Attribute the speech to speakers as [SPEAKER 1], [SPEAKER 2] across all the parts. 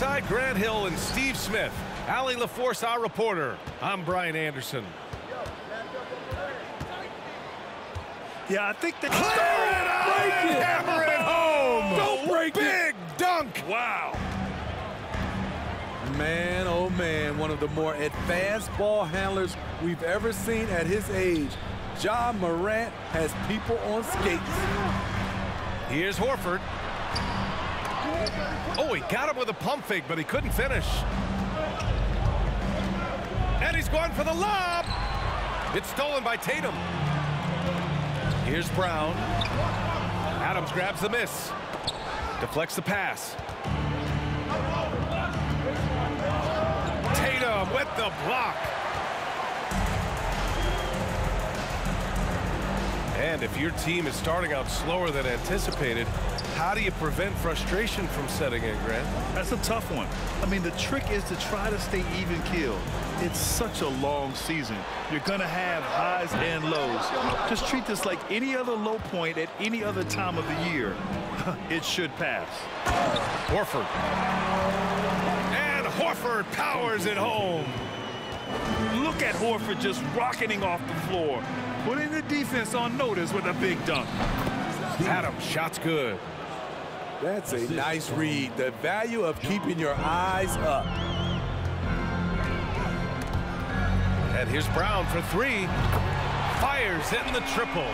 [SPEAKER 1] Alongside Grant Hill and Steve Smith, Allie LaForce, our reporter. I'm Brian Anderson.
[SPEAKER 2] Yeah, I think they
[SPEAKER 1] Hammer it home.
[SPEAKER 3] Don't break it.
[SPEAKER 1] Big dunk.
[SPEAKER 2] Wow.
[SPEAKER 3] Man, oh man, one of the more advanced ball handlers we've ever seen at his age. Ja Morant has people on skates.
[SPEAKER 1] Here's Horford. Oh, he got him with a pump fake, but he couldn't finish. And he's going for the lob. It's stolen by Tatum. Here's Brown. Adams grabs the miss. Deflects the pass. Tatum with the block. And if your team is starting out slower than anticipated, how do you prevent frustration from setting in, Grant?
[SPEAKER 2] That's a tough one. I mean, the trick is to try to stay even keeled. It's such a long season. You're going to have highs and lows. Just treat this like any other low point at any other time of the year. It should pass.
[SPEAKER 1] Horford. And Horford powers it home.
[SPEAKER 2] Look at Horford just rocketing off the floor, putting the defense on notice with a big dunk.
[SPEAKER 1] Adams, shot's good.
[SPEAKER 3] That's a nice read. The value of keeping your eyes up.
[SPEAKER 1] And here's Brown for three. Fires in the triple.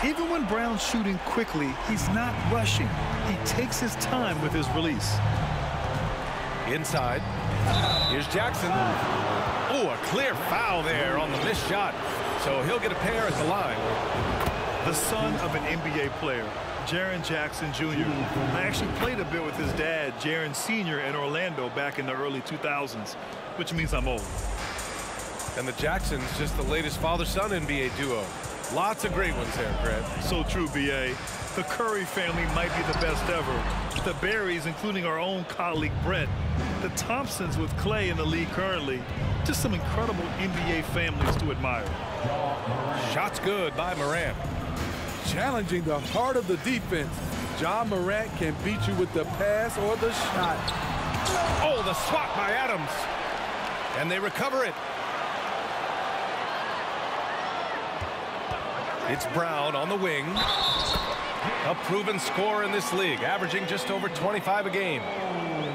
[SPEAKER 2] Even when Brown's shooting quickly, he's not rushing. He takes his time with his release.
[SPEAKER 1] Inside. Here's Jackson. Oh, a clear foul there on the missed shot. So he'll get a pair at the line.
[SPEAKER 2] The son of an NBA player, Jaren Jackson Jr. I actually played a bit with his dad, Jaren Sr. in Orlando back in the early 2000s, which means I'm old.
[SPEAKER 1] And the Jacksons, just the latest father-son NBA duo. Lots of great ones there, Grant.
[SPEAKER 2] So true, B.A. The Curry family might be the best ever. The Berries, including our own colleague Brent. The Thompsons with Clay in the league currently. Just some incredible NBA families to admire.
[SPEAKER 1] Shot's good by Morant.
[SPEAKER 3] Challenging the heart of the defense. Ja Morant can beat you with the pass or the shot.
[SPEAKER 1] Oh, the swat by Adams. And they recover it. It's Brown on the wing. A proven scorer in this league, averaging just over 25 a game.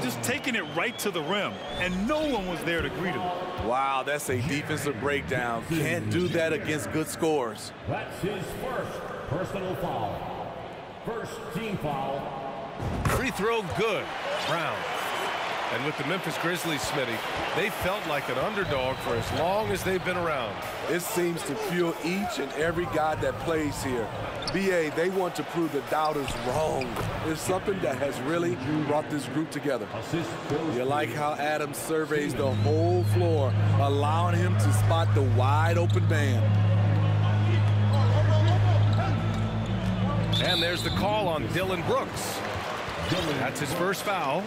[SPEAKER 2] Just taking it right to the rim, and no one was there to greet him.
[SPEAKER 3] Wow, that's a defensive breakdown. Can't do that against good scores.
[SPEAKER 4] That's his first personal foul. First team foul.
[SPEAKER 1] Free throw good. Brown. And with the Memphis Grizzlies, Smitty, they felt like an underdog for as long as they've been around.
[SPEAKER 3] It seems to fuel each and every guy that plays here. BA, they want to prove the doubters wrong. It's something that has really brought this group together. You like how Adams surveys the whole floor, allowing him to spot the wide open man.
[SPEAKER 1] And there's the call on Dillon Brooks. That's his first foul.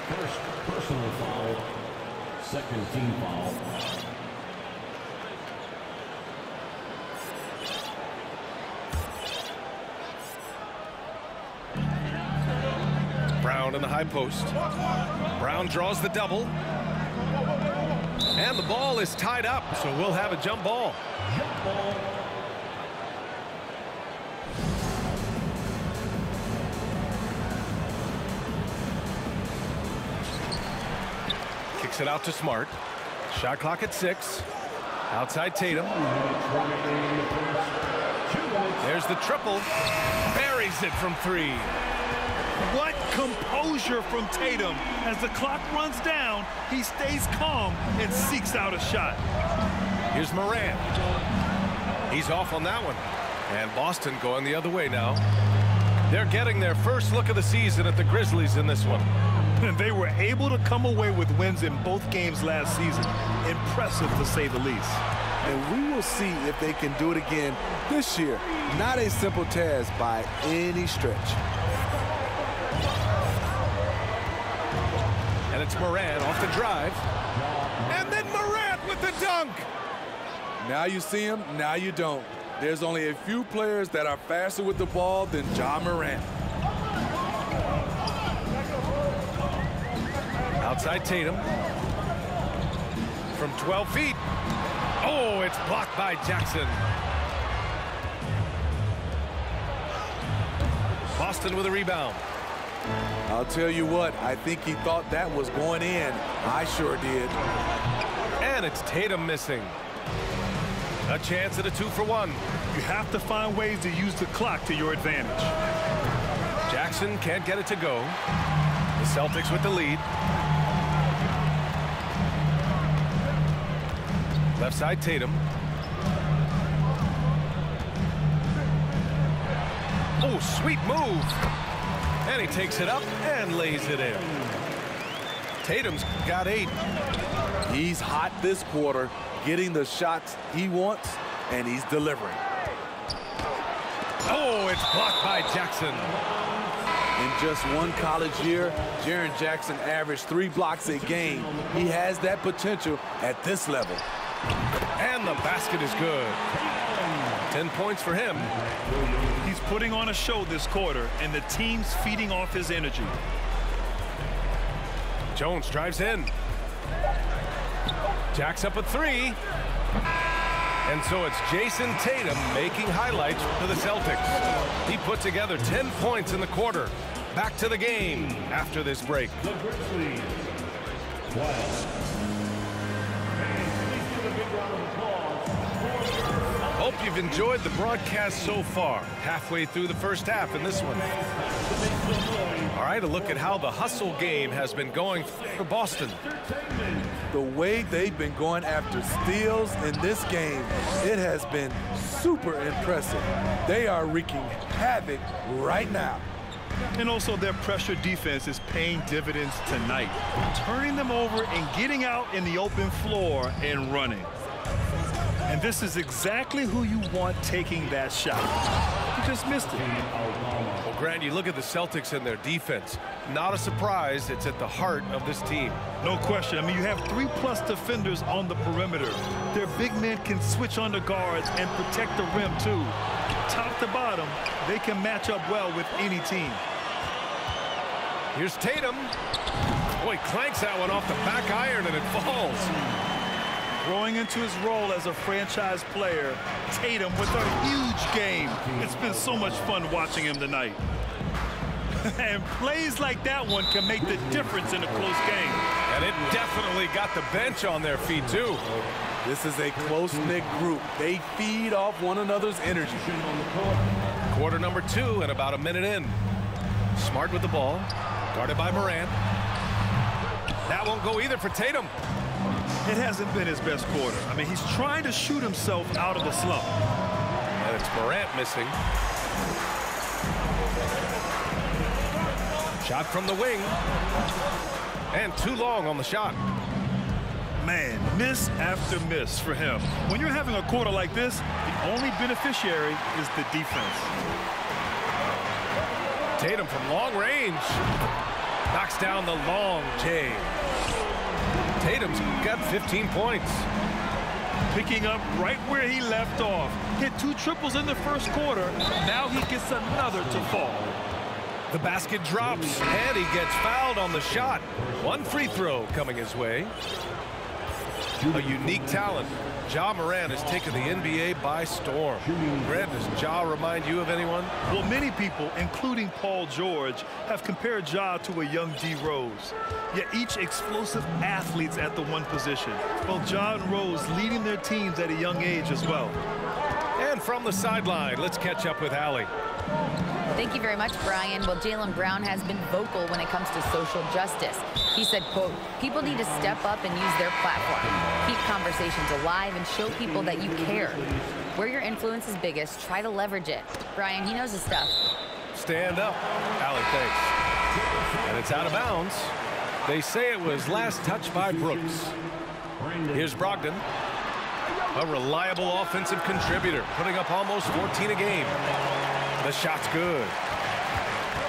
[SPEAKER 4] First personal foul. Second team foul.
[SPEAKER 1] Brown in the high post. Brown draws the double. And the ball is tied up, so we'll have a jump ball.
[SPEAKER 4] Jump ball.
[SPEAKER 1] Kicks it out to Smart. Shot clock at 6. Outside Tatum. There's the triple. Buries it from 3.
[SPEAKER 2] What composure from Tatum. As the clock runs down, he stays calm and seeks out a shot.
[SPEAKER 1] Here's Morant. He's off on that one. And Boston going the other way now. They're getting their first look of the season at the Grizzlies in this one.
[SPEAKER 2] And they were able to come away with wins in both games last season. Impressive, to say the least.
[SPEAKER 3] And we will see if they can do it again this year. Not a simple task by any stretch.
[SPEAKER 1] And it's Morant off the drive. And then Morant with the dunk.
[SPEAKER 3] Now you see him, now you don't. There's only a few players that are faster with the ball than Ja Morant.
[SPEAKER 1] Outside Tatum. From 12 feet. Oh, it's blocked by Jackson. Boston with a rebound.
[SPEAKER 3] I'll tell you what, I think he thought that was going in. I sure did.
[SPEAKER 1] And it's Tatum missing. A chance at a 2-for-1.
[SPEAKER 2] You have to find ways to use the clock to your advantage.
[SPEAKER 1] Jackson can't get it to go. The Celtics with the lead. Left side Tatum. Oh, sweet move. And he takes it up and lays it in. Tatum's got 8.
[SPEAKER 3] He's hot this quarter, getting the shots he wants, and he's delivering.
[SPEAKER 1] Oh, it's blocked by Jackson.
[SPEAKER 3] In just one college year, Jaren Jackson averaged 3 blocks a game. He has that potential at this level.
[SPEAKER 1] And the basket is good. 10 points for him.
[SPEAKER 2] He's putting on a show this quarter, and the team's feeding off his energy.
[SPEAKER 1] Jones drives in. Jack's up a 3. And so it's Jason Tatum making highlights for the Celtics. He put together 10 points in the quarter. Back to the game after this break.
[SPEAKER 4] The Grizzlies.
[SPEAKER 1] Hope you've enjoyed the broadcast so far. Halfway through the first half in this one. All right, a look at how the hustle game has been going for Boston.
[SPEAKER 3] The way they've been going after steals in this game, it has been super impressive. They are wreaking havoc right now.
[SPEAKER 2] And also their pressure defense is paying dividends tonight, turning them over and getting out in the open floor and running. And this is exactly who you want taking that shot. He just missed it.
[SPEAKER 1] Well, Grant, you look at the Celtics and their defense. Not a surprise, it's at the heart of this team.
[SPEAKER 2] No question. I mean, you have 3+ defenders on the perimeter. Their big men can switch on the guards and protect the rim, too. Top to bottom, they can match up well with any team.
[SPEAKER 1] Here's Tatum. Boy, clanks that one off the back iron and it falls.
[SPEAKER 2] Growing into his role as a franchise player, Tatum with a huge game. It's been so much fun watching him tonight. And plays like that one can make the difference in a close game.
[SPEAKER 1] And it definitely got the bench on their feet, too.
[SPEAKER 3] This is a close-knit group. They feed off one another's energy.
[SPEAKER 1] Quarter number 2 and about a minute in. Smart with the ball. Guarded by Morant. That won't go either for Tatum.
[SPEAKER 2] It hasn't been his best quarter. I mean, he's trying to shoot himself out of the slump.
[SPEAKER 1] And it's Morant missing. Shot from the wing. And too long on the shot.
[SPEAKER 2] Man, miss after miss for him. When you're having a quarter like this, the only beneficiary is the defense.
[SPEAKER 1] Tatum from long range. Knocks down the long J. Tatum's got 15 points.
[SPEAKER 2] Picking up right where he left off. Hit 2 triples in the first quarter. Now he gets another to fall.
[SPEAKER 1] The basket drops, and he gets fouled on the shot. 1 free throw coming his way. A unique talent. Ja Morant has taken the NBA by storm. Grant, does Ja remind you of anyone?
[SPEAKER 2] Well, many people, including Paul George, have compared Ja to a young D. Rose. Yet each explosive athletes at the one position. Both Ja and Rose leading their teams at a young age as well.
[SPEAKER 1] And from the sideline, let's catch up with Allie.
[SPEAKER 5] Thank you very much, Brian. Well, Jaylen Brown has been vocal when it comes to social justice. He said, quote, "People need to step up and use their platform. Keep conversations alive and show people that you care. Where your influence is biggest, try to leverage it." Brian, he knows his stuff.
[SPEAKER 1] Stand up. Allie, thanks. And it's out of bounds. They say it was last touched by Brooks. Here's Brogdon. A reliable offensive contributor, putting up almost 14 a game. The shot's good.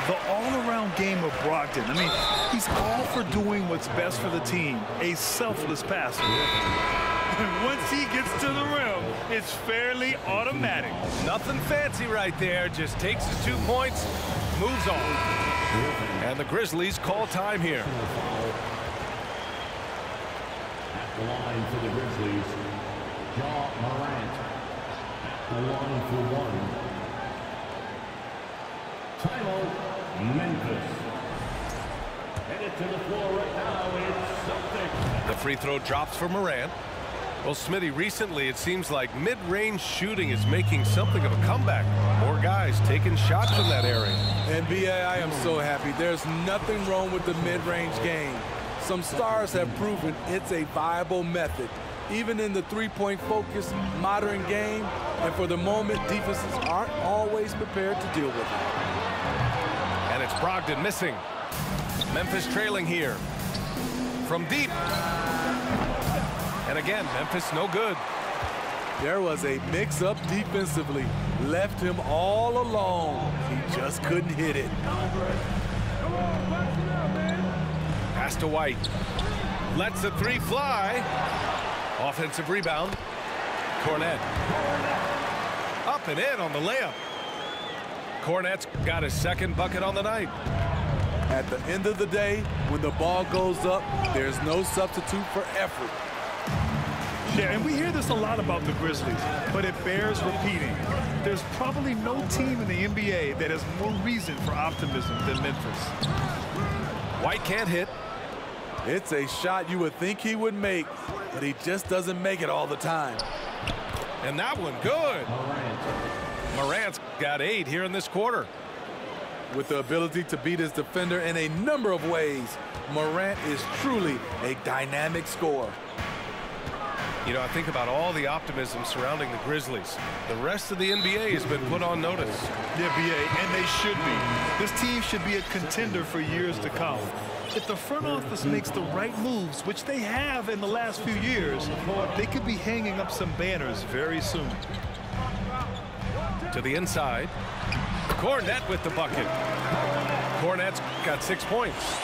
[SPEAKER 2] The all-around game of Brogdon. I mean, he's all for doing what's best for the team. A selfless passer. And once he gets to the rim, it's fairly automatic.
[SPEAKER 1] Nothing fancy right there. Just takes his 2 points, moves on. And the Grizzlies call time here.
[SPEAKER 4] The line for the Grizzlies, Ja Morant. The line for one. Timeout, Memphis. Headed to the floor right now, it's Celtics.
[SPEAKER 1] The free throw drops for Morant. Well, Smitty, recently it seems like mid-range shooting is making something of a comeback. More guys taking shots from that area.
[SPEAKER 3] And B.A., I am so happy. There's nothing wrong with the mid-range game. Some stars have proven it's a viable method, even in the three-point focused modern game. And for the moment, defenses aren't always prepared to deal with it.
[SPEAKER 1] And it's Brogdon missing. Memphis trailing here. From deep. And again, Memphis no good.
[SPEAKER 3] There was a mix-up defensively. Left him all alone. He just couldn't hit it.
[SPEAKER 1] Pass to White. Lets the three fly. Offensive rebound. Cornet. Up and in on the layup. Cornet's got his second bucket on the night.
[SPEAKER 3] At the end of the day, when the ball goes up, there's no substitute for effort.
[SPEAKER 2] Yeah, and we hear this a lot about the Grizzlies, but it bears repeating. There's probably no team in the NBA that has more reason for optimism than Memphis.
[SPEAKER 1] White can't hit.
[SPEAKER 3] It's a shot you would think he would make, but he just doesn't make it all the time.
[SPEAKER 1] And that one good. Morant's got 8 here in this quarter.
[SPEAKER 3] With the ability to beat his defender in a number of ways, Morant is truly a dynamic scorer.
[SPEAKER 1] You know, I think about all the optimism surrounding the Grizzlies. The rest of the NBA has been put on notice.
[SPEAKER 2] Yeah, B.A., and they should be. This team should be a contender for years to come. If the front office makes the right moves, which they have in the last few years, they could be hanging up some banners very soon.
[SPEAKER 1] To the inside. Cornet with the bucket. Cornet's got 6 points.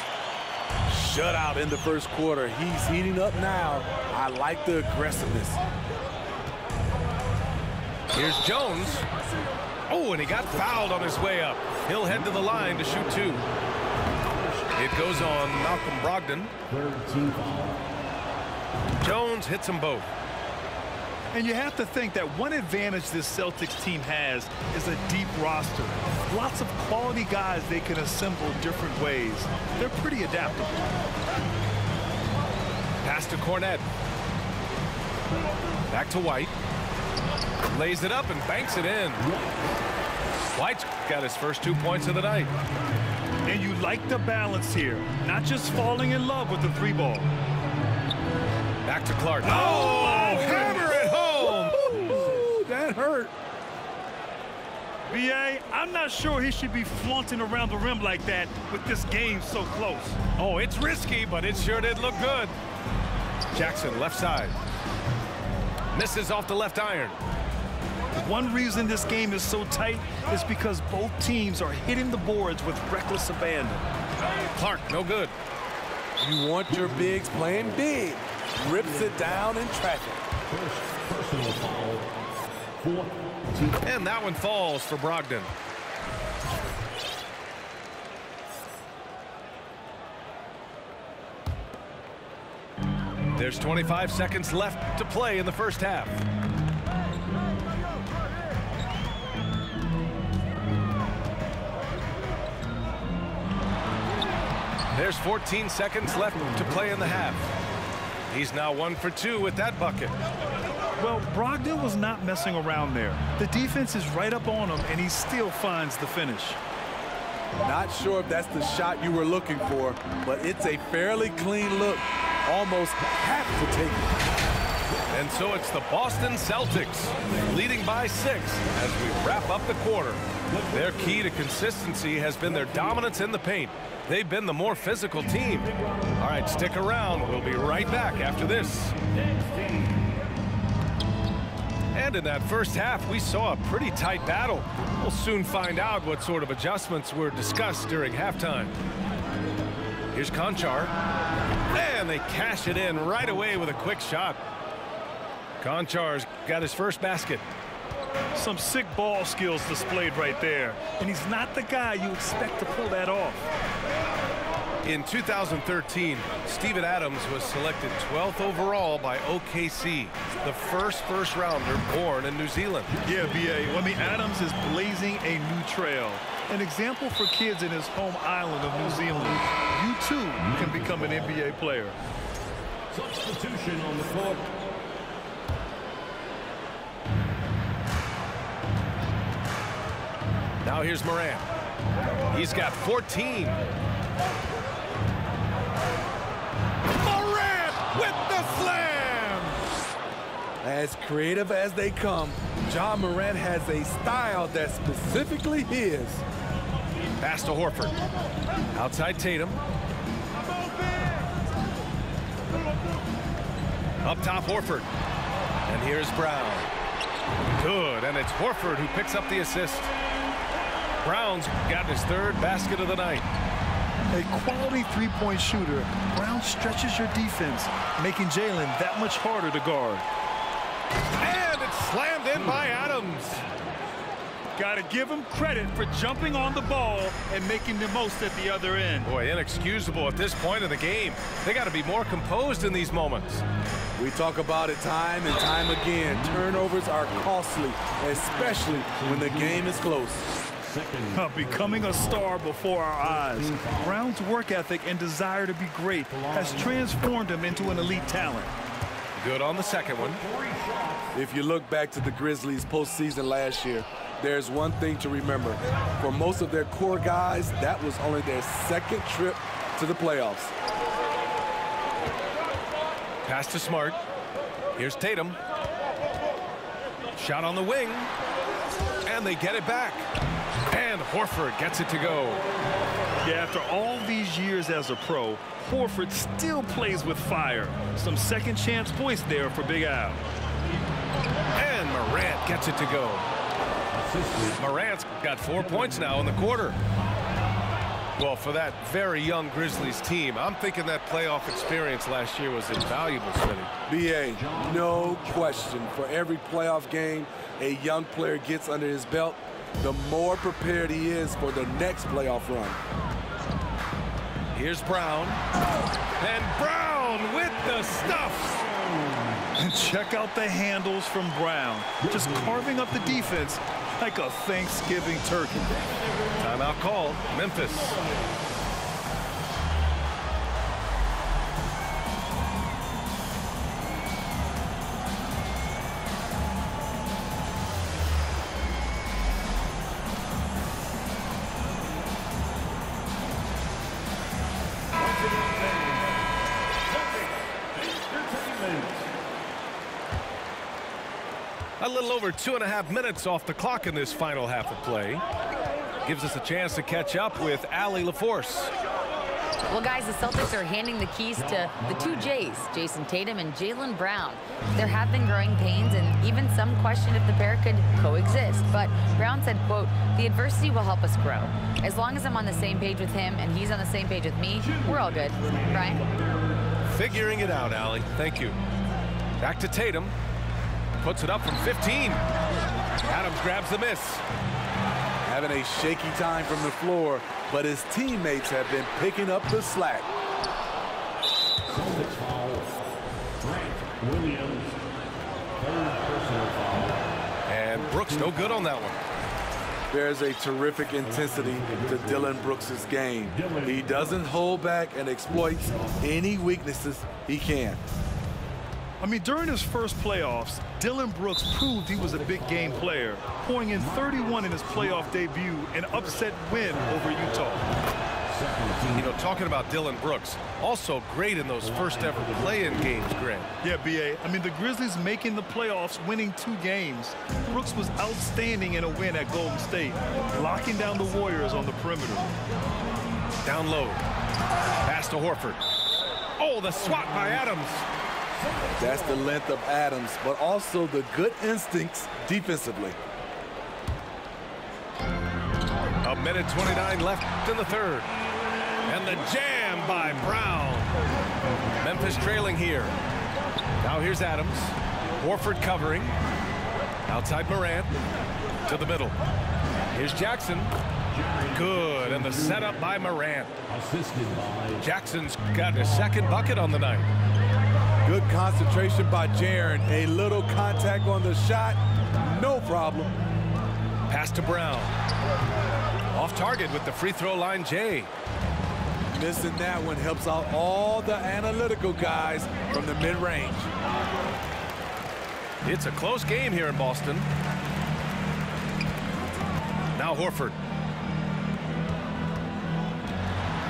[SPEAKER 3] Shutout in the first quarter. He's heating up now. I like the aggressiveness.
[SPEAKER 1] Here's Jones. Oh, and he got fouled on his way up. He'll head to the line to shoot 2. It goes on Malcolm Brogdon. Jones hits them both.
[SPEAKER 2] And you have to think that one advantage this Celtics team has is a deep roster. Lots of quality guys they can assemble different ways. They're pretty adaptable.
[SPEAKER 1] Pass to Cornet. Back to White. Lays it up and banks it in. White's got his first 2 points of the night.
[SPEAKER 2] And you like the balance here. Not just falling in love with the 3-ball.
[SPEAKER 1] Back to Clark. Oh, hammer it home.
[SPEAKER 3] Ooh, that hurt.
[SPEAKER 2] B.A., I'm not sure he should be flaunting around the rim like that with this game so close.
[SPEAKER 1] Oh, it's risky, but it sure did look good. Jackson, left side. Misses off the left iron.
[SPEAKER 2] One reason this game is so tight is because both teams are hitting the boards with reckless abandon.
[SPEAKER 1] Clark, no good.
[SPEAKER 3] You want your bigs playing big. Rips it down in traffic.
[SPEAKER 4] Personal foul. 4.
[SPEAKER 1] And that one falls for Brogdon. There's 25 seconds left to play in the first half. There's 14 seconds left to play in the half. He's now 1 for 2 with that bucket.
[SPEAKER 2] Well, Brogdon was not messing around there. The defense is right up on him, and he still finds the finish.
[SPEAKER 3] Not sure if that's the shot you were looking for, but it's a fairly clean look. Almost have to take it.
[SPEAKER 1] And so it's the Boston Celtics leading by 6 as we wrap up the quarter. Their key to consistency has been their dominance in the paint. They've been the more physical team. All right, stick around. We'll be right back after this. And in that first half, we saw a pretty tight battle. We'll soon find out what sort of adjustments were discussed during halftime. Here's Conchar. And they cash it in right away with a quick shot. Conchar's got his first basket.
[SPEAKER 2] Some sick ball skills displayed right there. And he's not the guy you expect to pull that off.
[SPEAKER 1] In 2013, Steven Adams was selected 12th overall by OKC, the first rounder born in New Zealand.
[SPEAKER 2] Yeah, B.A. I mean, Adams is blazing a new trail. An example for kids in his home island of New Zealand. You, too, can become an NBA player.
[SPEAKER 4] Substitution on the court.
[SPEAKER 1] Now here's Morant. He's got 14. Morant with the slam!
[SPEAKER 3] As creative as they come, Ja Morant has a style that's specifically his.
[SPEAKER 1] Pass to Horford. Outside Tatum. Up top Horford. And here's Brown. Good, and it's Horford who picks up the assist. Brown's got his third basket of the night.
[SPEAKER 2] A quality three-point shooter, Brown stretches your defense, making Jalen that much harder to guard.
[SPEAKER 1] And it's slammed in by Adams.
[SPEAKER 2] Got to give him credit for jumping on the ball and making the most at the other end.
[SPEAKER 1] Boy, inexcusable at this point in the game. They got to be more composed in these moments.
[SPEAKER 3] We talk about it time and time again. Turnovers are costly, especially when the game is close.
[SPEAKER 2] Becoming a star before our eyes. Brown's work ethic and desire to be great has transformed him into an elite talent.
[SPEAKER 1] Good on the second one.
[SPEAKER 3] If you look back to the Grizzlies postseason last year, there's one thing to remember. For most of their core guys, that was only their second trip to the playoffs.
[SPEAKER 1] Pass to Smart. Here's Tatum. Shot on the wing. And they get it back. And Horford gets it to go.
[SPEAKER 2] Yeah, after all these years as a pro, Horford still plays with fire. Some second chance points there for Big Al.
[SPEAKER 1] And Morant gets it to go. Morant's got 4 points now in the quarter. Well, for that very young Grizzlies team, I'm thinking that playoff experience last year was invaluable, Smitty.
[SPEAKER 3] B.A., no question. For every playoff game a young player gets under his belt, the more prepared he is for the next playoff run.
[SPEAKER 1] Here's Brown. And Brown with the stuff.
[SPEAKER 2] And check out the handles from Brown. Just carving up the defense like a Thanksgiving turkey.
[SPEAKER 1] Timeout called. Memphis. A little over 2.5 minutes off the clock in this final half of play. Gives us a chance to catch up with Allie LaForce.
[SPEAKER 5] Well, guys, the Celtics are handing the keys to the two J's, Jason Tatum and Jalen Brown. There have been growing pains, and even some question if the pair could coexist. But Brown said, quote, "The adversity will help us grow. As long as I'm on the same page with him and he's on the same page with me, we're all good." Brian?
[SPEAKER 1] Figuring it out, Allie. Thank you. Back to Tatum. Puts it up from 15. Adams grabs the miss.
[SPEAKER 3] Having a shaky time from the floor, but his teammates have been picking up the slack.
[SPEAKER 4] Celtics foul. Grant Williams. Third personal foul.
[SPEAKER 1] And Brooks no good on that one.
[SPEAKER 3] There's a terrific intensity to Dillon Brooks' game. He doesn't hold back and exploits any weaknesses he can.
[SPEAKER 2] I mean, during his first playoffs, Dillon Brooks proved he was a big game player, pouring in 31 in his playoff debut, an upset win over Utah.
[SPEAKER 1] You know, talking about Dillon Brooks, also great in those first ever play-in games, Grant.
[SPEAKER 2] Yeah, B.A. I mean, the Grizzlies making the playoffs, winning 2 games. Brooks was outstanding in a win at Golden State, locking down the Warriors on the perimeter.
[SPEAKER 1] Down low. Pass to Horford. Oh, the swat by Adams.
[SPEAKER 3] That's the length of Adams, but also the good instincts defensively.
[SPEAKER 1] A minute 29 left in the third. And the jam by Brown. Memphis trailing here. Now here's Adams. Horford covering. Outside Morant. To the middle. Here's Jackson. Good, and the setup by Morant.
[SPEAKER 4] Assisted by
[SPEAKER 1] Jackson's got his second bucket on the night.
[SPEAKER 3] Good concentration by Jaren. A little contact on the shot, no problem.
[SPEAKER 1] Pass to Brown. Off target with the free throw line, Jay.
[SPEAKER 3] Missing that one helps out all the analytical guys from the mid-range.
[SPEAKER 1] It's a close game here in Boston. Now Horford.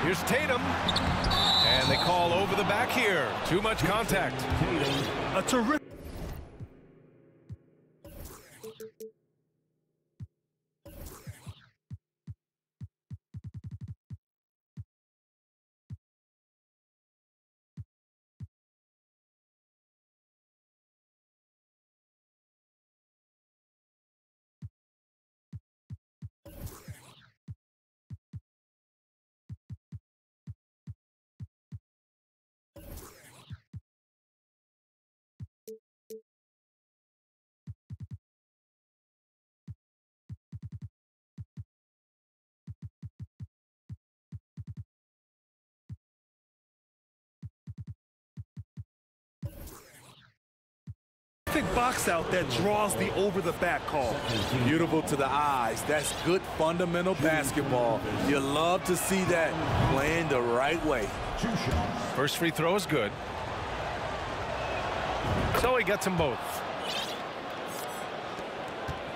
[SPEAKER 1] Here's Tatum. And they call over the back here. Too much contact.
[SPEAKER 2] A terrific. Box out that draws the over-the-back call.
[SPEAKER 3] Beautiful to the eyes. That's good fundamental basketball. You love to see that playing the right way.
[SPEAKER 1] First free throw is good. So he gets them both.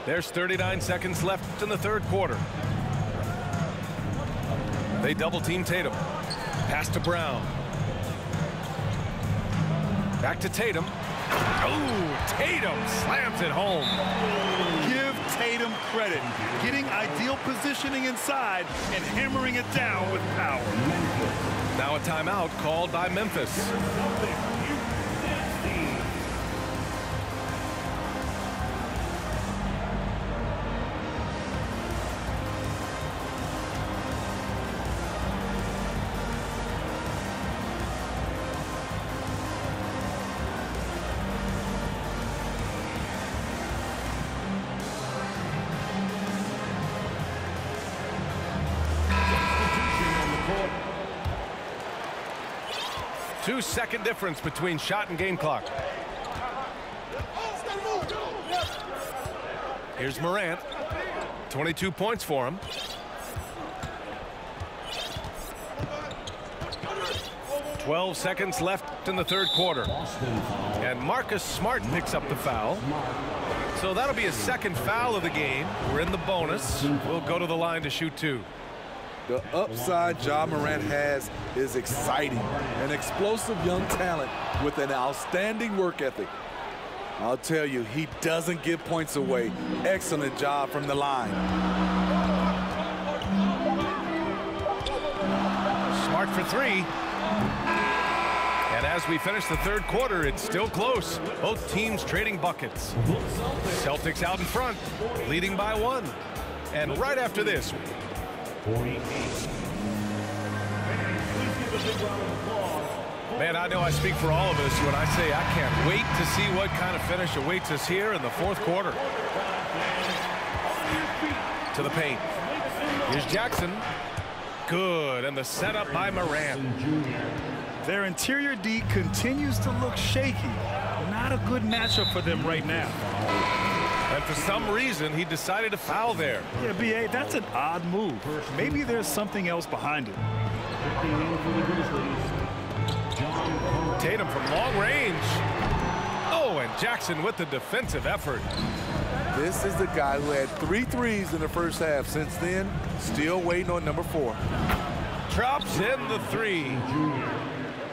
[SPEAKER 1] There's 39 seconds left in the third quarter. They double team Tatum. Pass to Brown. Back to Tatum. Oh, Tatum slams it home.
[SPEAKER 2] Give Tatum credit. Getting ideal positioning inside and hammering it down with power.
[SPEAKER 1] Now a timeout called by Memphis. Two-second difference between shot and game clock. Here's Morant. 22 points for him. "12 seconds left in the third quarter. And Marcus Smart picks up the foul. So that'll be his second foul of the game. We're in the bonus. We'll go to the line to shoot two.
[SPEAKER 3] The upside Ja Morant has is exciting. An explosive young talent with an outstanding work ethic. I'll tell you, he doesn't give points away. Excellent job from the line.
[SPEAKER 1] Smart for three. And as we finish the third quarter, it's still close. Both teams trading buckets. Celtics out in front, leading by one. And right after this, man, I know I speak for all of us when I say I can't wait to see what kind of finish awaits us here in the fourth quarter. To the paint. Here's Jackson. Good, and the setup by Morant.
[SPEAKER 2] Their interior D continues to look shaky. Not a good matchup for them right now.
[SPEAKER 1] And for some reason, he decided to foul there.
[SPEAKER 2] Yeah, B.A., that's an odd move. Maybe there's something else behind it.
[SPEAKER 1] Tatum from long range. Oh, and Jackson with the defensive effort.
[SPEAKER 3] This is the guy who had 3 threes in the first half. Since then, still waiting on number 4.
[SPEAKER 1] Drops in the three.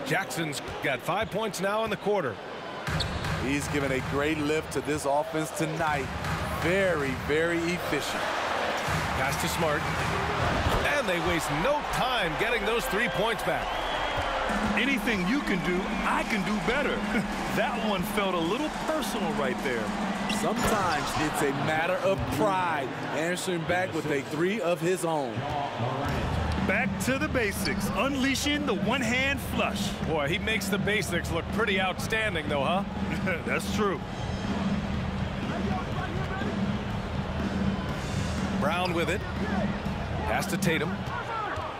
[SPEAKER 1] Jackson's got 5 points now in the quarter.
[SPEAKER 3] He's given a great lift to this offense tonight. Very, very efficient.
[SPEAKER 1] Pass to Smart. And they waste no time getting those 3 points back.
[SPEAKER 2] Anything you can do, I can do better. That one felt a little personal right there.
[SPEAKER 3] Sometimes it's a matter of pride, answering back with a 3 of his own.
[SPEAKER 2] Back to the basics, unleashing the one-hand flush.
[SPEAKER 1] Boy, he makes the basics look pretty outstanding, though, huh?
[SPEAKER 2] That's true.
[SPEAKER 1] Brown with it. Pass to Tatum.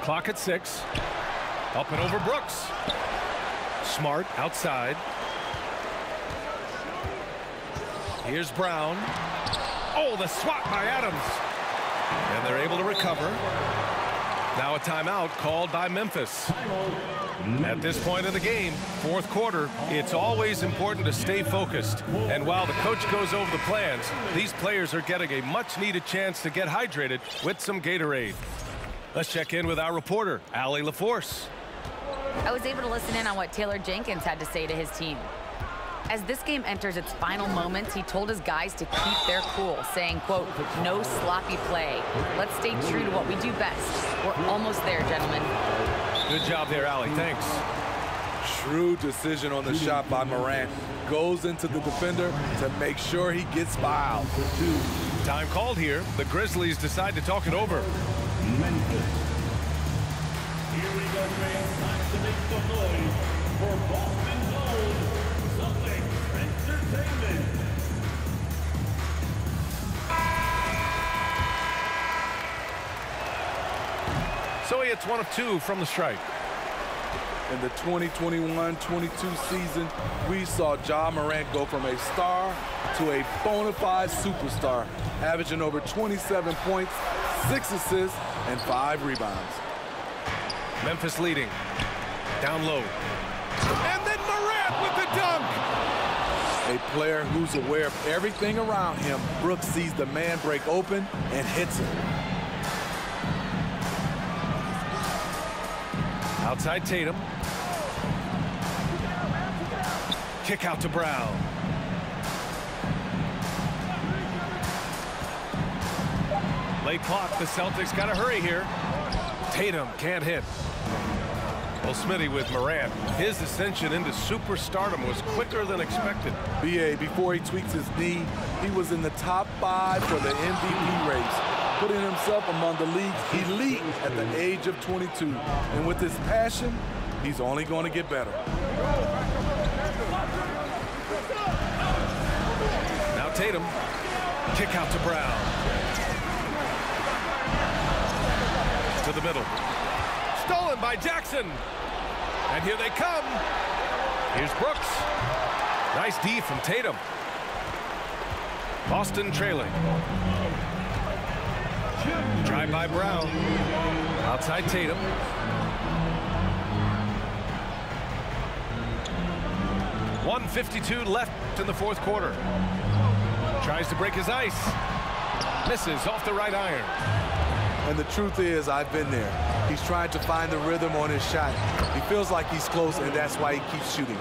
[SPEAKER 1] Clock at 6. Up and over Brooks. Smart outside. Here's Brown. Oh, the swat by Adams. And they're able to recover. Now a timeout called by Memphis. At this point in the game, fourth quarter, it's always important to stay focused. And while the coach goes over the plans, these players are getting a much-needed chance to get hydrated with some Gatorade. Let's check in with our reporter, Allie LaForce.
[SPEAKER 5] I was able to listen in on what Taylor Jenkins had to say to his team. As this game enters its final moments, he told his guys to keep their cool, saying, quote, no sloppy play. Let's stay true to what we do best. We're almost there, gentlemen.
[SPEAKER 1] Good job there, Allie. Thanks.
[SPEAKER 3] Shrewd decision on the shot by Morant. Goes into the defender to make sure he gets fouled.
[SPEAKER 1] Time called here. The Grizzlies decide to talk it over.
[SPEAKER 4] Memphis. Here we go, fans. Time to make some noise for Boston's own Celtics Entertainment.
[SPEAKER 1] So it's 1 of 2 from the stripe.
[SPEAKER 3] In the 2021-22 season, we saw Ja Morant go from a star to a bona fide superstar, averaging over 27 points, 6 assists, and 5 rebounds.
[SPEAKER 1] Memphis leading. Down low. And then Morant with the dunk!
[SPEAKER 3] A player who's aware of everything around him. Brooks sees the man break open and hits him.
[SPEAKER 1] Outside Tatum. Kick out to Brown. Late clock. The Celtics got to hurry here. Tatum can't hit. Well, Smitty with Morant. His ascension into superstardom was quicker than expected.
[SPEAKER 3] BA, before he tweaks his knee, he was in the top 5 for the MVP race, putting himself among the league's elite at the age of 22. And with his passion, he's only going to get better.
[SPEAKER 1] Now Tatum. Kick out to Brown. To the middle. Stolen by Jackson. And here they come. Here's Brooks. Nice D from Tatum. Boston trailing. Drive by Brown. Outside Tatum. .152 left in the fourth quarter. Tries to break his ice. Misses off the right iron.
[SPEAKER 3] And the truth is, I've been there. He's trying to find the rhythm on his shot. He feels like he's close, and that's why he keeps shooting.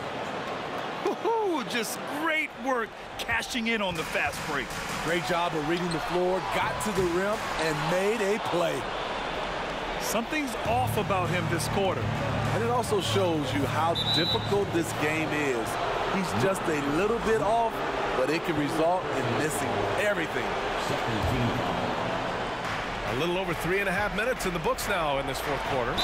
[SPEAKER 2] Just great work cashing in on the fast break.
[SPEAKER 3] Great job of reading the floor, got to the rim, and made a play.
[SPEAKER 2] Something's off about him this quarter.
[SPEAKER 3] And it also shows you how difficult this game is. He's just a little bit off, but it can result in missing everything.
[SPEAKER 1] A little over 3.5 minutes in the books now in this fourth quarter.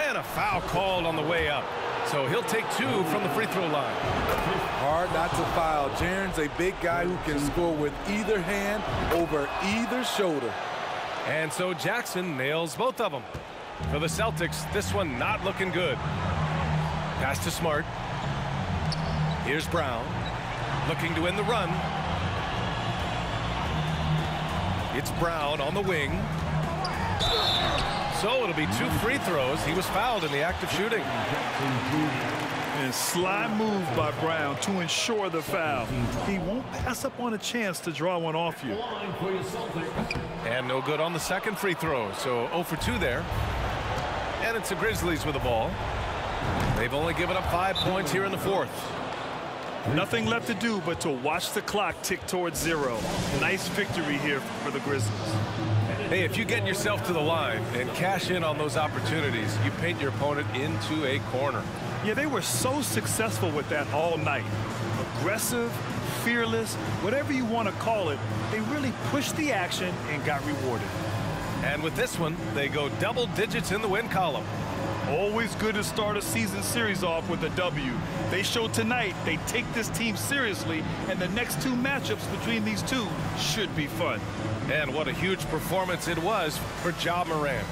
[SPEAKER 1] And a foul called on the way up. So he'll take 2 from the free throw line.
[SPEAKER 3] Hard not to foul. Jaren's a big guy who can score with either hand over either shoulder.
[SPEAKER 1] And so Jackson nails both of them. For the Celtics, this one not looking good. Pass to Smart. Here's Brown. Looking to win the run. It's Brown on the wing. So it'll be 2 free throws. He was fouled in the act of shooting.
[SPEAKER 2] And sly move by Brown to ensure the foul. He won't pass up on a chance to draw one off you.
[SPEAKER 1] And no good on the second free throw. So 0 for 2 there. And it's the Grizzlies with the ball. They've only given up 5 points here in the fourth.
[SPEAKER 2] Nothing left to do but to watch the clock tick towards 0. Nice victory here for the Grizzlies.
[SPEAKER 1] Hey, if you get yourself to the line and cash in on those opportunities, you paint your opponent into a corner.
[SPEAKER 2] Yeah, they were so successful with that all night. Aggressive, fearless, whatever you want to call it, they really pushed the action and got rewarded.
[SPEAKER 1] And with this one, they go double digits in the win column.
[SPEAKER 2] Always good to start a season series off with a W. They showed tonight they take this team seriously, and the next 2 matchups between these two should be fun.
[SPEAKER 1] And what a huge performance it was for Ja Morant.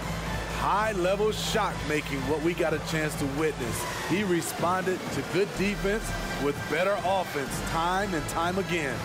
[SPEAKER 3] High-level shot making, what we got a chance to witness. He responded to good defense with better offense time and time again.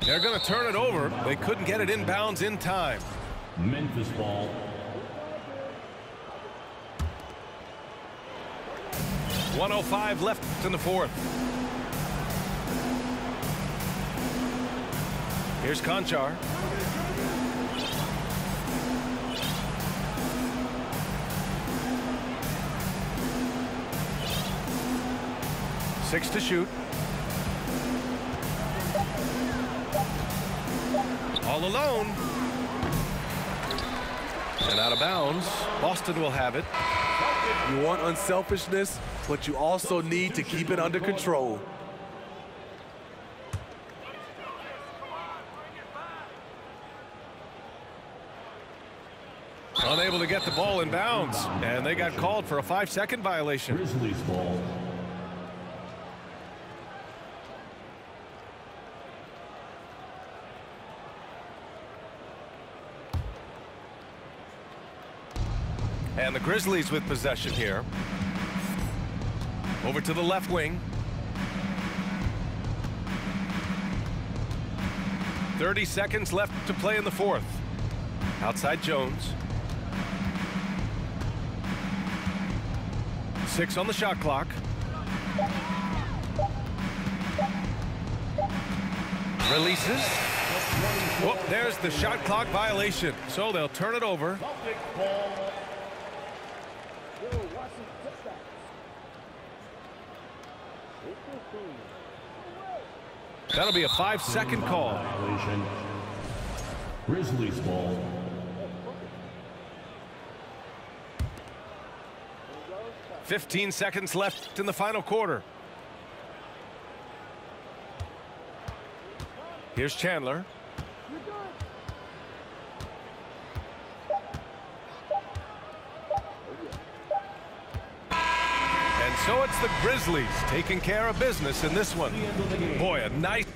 [SPEAKER 1] They're going to turn it over. They couldn't get it inbounds in time.
[SPEAKER 4] Memphis ball.
[SPEAKER 1] .105 left in the fourth. Here's Conchar. Six to shoot. All alone. And out of bounds. Boston will have it.
[SPEAKER 3] You want unselfishness, but you also need to keep it under control.
[SPEAKER 1] Unable to get the ball in bounds. And they got called for a 5-second violation.
[SPEAKER 4] Grizzlies ball.
[SPEAKER 1] And the Grizzlies with possession here. Over to the left wing. 30 seconds left to play in the fourth. Outside Jones. 6 on the shot clock. Releases. Oh, there's the shot clock violation. So they'll turn it over. That'll be a 5-second call.
[SPEAKER 4] Violation. Grizzlies ball.
[SPEAKER 1] .15 seconds left in the final quarter. Here's Chandler. And so it's the Grizzlies taking care of business in this one. Boy, a nice